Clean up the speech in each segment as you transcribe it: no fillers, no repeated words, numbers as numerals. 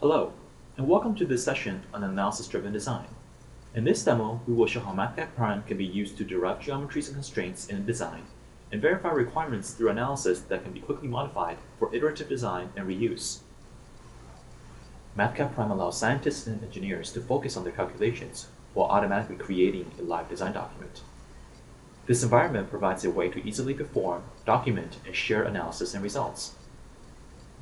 Hello, and welcome to this session on analysis-driven design. In this demo, we will show how Mathcad Prime can be used to derive geometries and constraints in a design and verify requirements through analysis that can be quickly modified for iterative design and reuse. Mathcad Prime allows scientists and engineers to focus on their calculations while automatically creating a live design document. This environment provides a way to easily perform, document, and share analysis and results.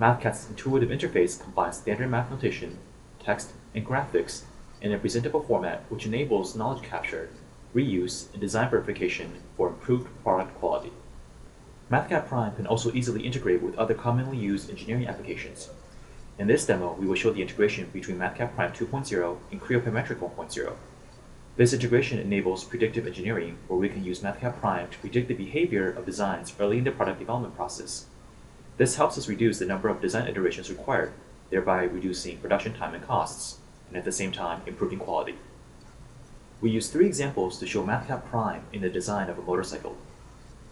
Mathcad's intuitive interface combines standard math notation, text, and graphics in a presentable format which enables knowledge capture, reuse, and design verification for improved product quality. Mathcad Prime can also easily integrate with other commonly used engineering applications. In this demo, we will show the integration between Mathcad Prime 2.0 and Creo Parametric 1.0. This integration enables predictive engineering, where we can use Mathcad Prime to predict the behavior of designs early in the product development process. This helps us reduce the number of design iterations required, thereby reducing production time and costs, and at the same time improving quality. We use 3 examples to show Mathcad Prime in the design of a motorcycle.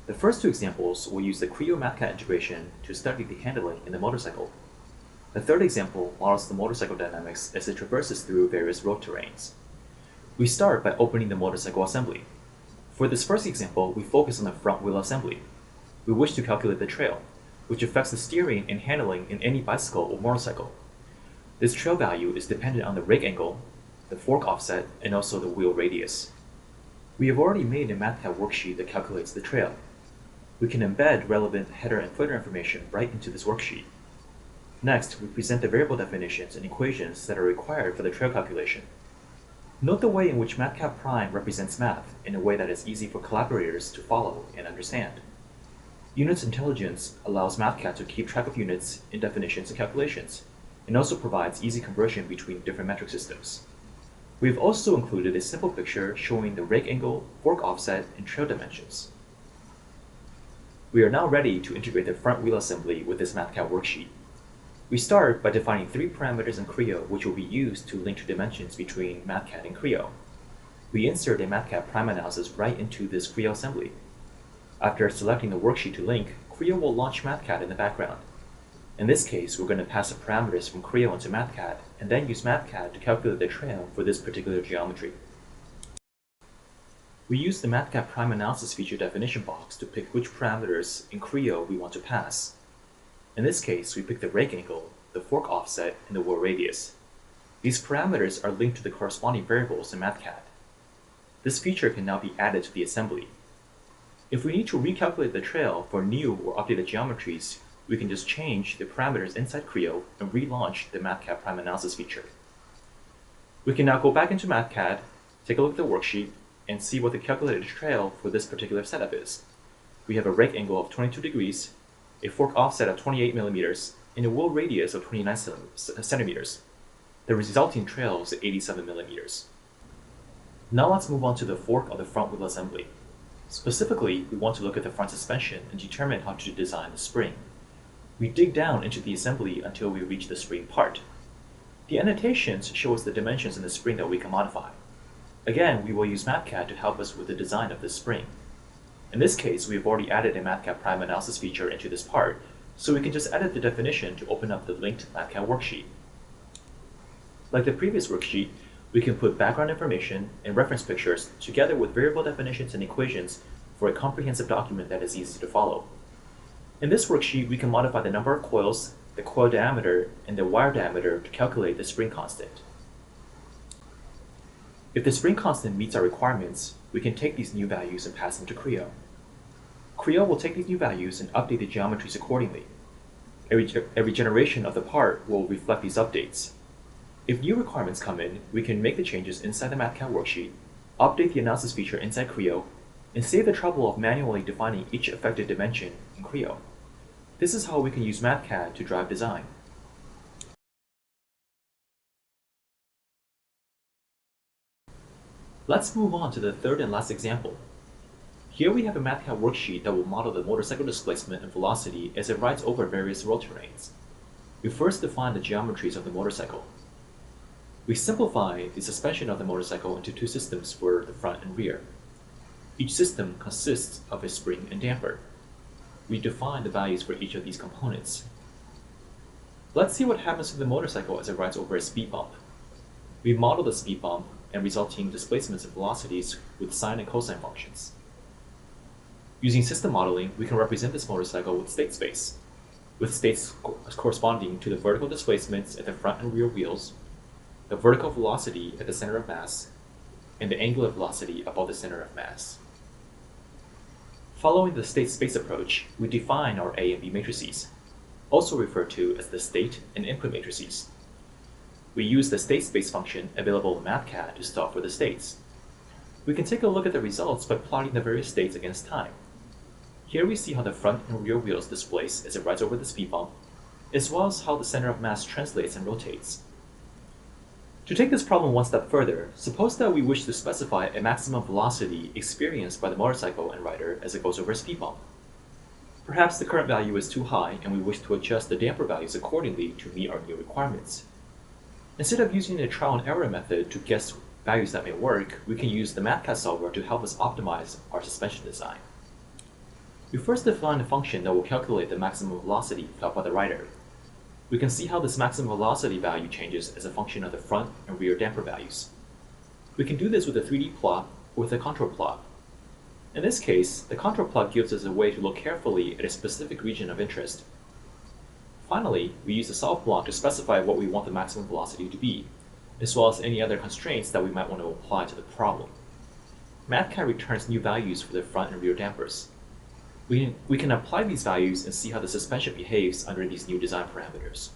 The first 2 examples will use the Creo Mathcad integration to study the handling in the motorcycle. The third example models the motorcycle dynamics as it traverses through various road terrains. We start by opening the motorcycle assembly. For this first example, we focus on the front wheel assembly. We wish to calculate the trail, which affects the steering and handling in any bicycle or motorcycle. This trail value is dependent on the rake angle, the fork offset, and also the wheel radius. We have already made a Mathcad worksheet that calculates the trail. We can embed relevant header and footer information right into this worksheet. Next, we present the variable definitions and equations that are required for the trail calculation. Note the way in which Mathcad Prime represents math in a way that is easy for collaborators to follow and understand. Units intelligence allows Mathcad to keep track of units in definitions and calculations, and also provides easy conversion between different metric systems. We have also included a simple picture showing the rake angle, fork offset, and trail dimensions. We are now ready to integrate the front wheel assembly with this Mathcad worksheet. We start by defining 3 parameters in Creo which will be used to link to dimensions between Mathcad and Creo. We insert a Mathcad Prime analysis right into this Creo assembly. After selecting the worksheet to link, Creo will launch Mathcad in the background. In this case, we're going to pass the parameters from Creo into Mathcad, and then use Mathcad to calculate the trail for this particular geometry. We use the Mathcad Prime Analysis feature definition box to pick which parameters in Creo we want to pass. In this case, we pick the rake angle, the fork offset, and the wheel radius. These parameters are linked to the corresponding variables in Mathcad. This feature can now be added to the assembly. If we need to recalculate the trail for new or updated geometries, we can just change the parameters inside Creo and relaunch the Mathcad Prime Analysis feature. We can now go back into Mathcad, take a look at the worksheet, and see what the calculated trail for this particular setup is. We have a rake angle of 22 degrees, a fork offset of 28 millimeters, and a wheel radius of 29 centimeters. The resulting trail is 87 millimeters. Now let's move on to the fork of the front wheel assembly. Specifically, we want to look at the front suspension and determine how to design the spring. We dig down into the assembly until we reach the spring part. The annotations show us the dimensions in the spring that we can modify. Again, we will use Mathcad to help us with the design of this spring. In this case, we have already added a Mathcad Prime Analysis feature into this part, so we can just edit the definition to open up the linked Mathcad worksheet. Like the previous worksheet, we can put background information and reference pictures together with variable definitions and equations for a comprehensive document that is easy to follow. In this worksheet, we can modify the number of coils, the coil diameter, and the wire diameter to calculate the spring constant. If the spring constant meets our requirements, we can take these new values and pass them to Creo. Creo will take these new values and update the geometries accordingly. Every generation of the part will reflect these updates. If new requirements come in, we can make the changes inside the Mathcad worksheet, update the analysis feature inside Creo, and save the trouble of manually defining each affected dimension in Creo. This is how we can use Mathcad to drive design. Let's move on to the third and last example. Here we have a Mathcad worksheet that will model the motorcycle displacement and velocity as it rides over various road terrains. We first define the geometries of the motorcycle. We simplify the suspension of the motorcycle into 2 systems for the front and rear. Each system consists of a spring and damper. We define the values for each of these components. Let's see what happens to the motorcycle as it rides over a speed bump. We model the speed bump and resulting displacements and velocities with sine and cosine functions. Using system modeling, we can represent this motorcycle with state space, with states corresponding to the vertical displacements at the front and rear wheels, the vertical velocity at the center of mass, and the angular velocity above the center of mass. Following the state space approach, we define our A and B matrices, also referred to as the state and input matrices. We use the state space function available in Mathcad to solve for the states. We can take a look at the results by plotting the various states against time. Here we see how the front and rear wheels displace as it rides over the speed bump, as well as how the center of mass translates and rotates. To take this problem one step further, suppose that we wish to specify a maximum velocity experienced by the motorcycle and rider as it goes over a speed bump. Perhaps the current value is too high and we wish to adjust the damper values accordingly to meet our new requirements. Instead of using a trial and error method to guess values that may work, we can use the Mathcad solver to help us optimize our suspension design. We first define a function that will calculate the maximum velocity felt by the rider. We can see how this maximum velocity value changes as a function of the front and rear damper values. We can do this with a 3D plot or with a contour plot. In this case, the contour plot gives us a way to look carefully at a specific region of interest. Finally, we use the solve block to specify what we want the maximum velocity to be, as well as any other constraints that we might want to apply to the problem. Mathcad returns new values for the front and rear dampers. We can apply these values and see how the suspension behaves under these new design parameters.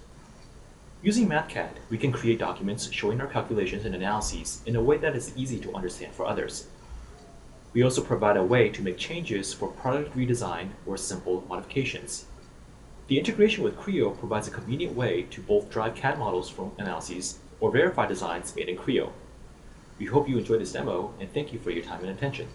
Using Mathcad, we can create documents showing our calculations and analyses in a way that is easy to understand for others. We also provide a way to make changes for product redesign or simple modifications. The integration with Creo provides a convenient way to both drive CAD models from analyses or verify designs made in Creo. We hope you enjoyed this demo and thank you for your time and attention.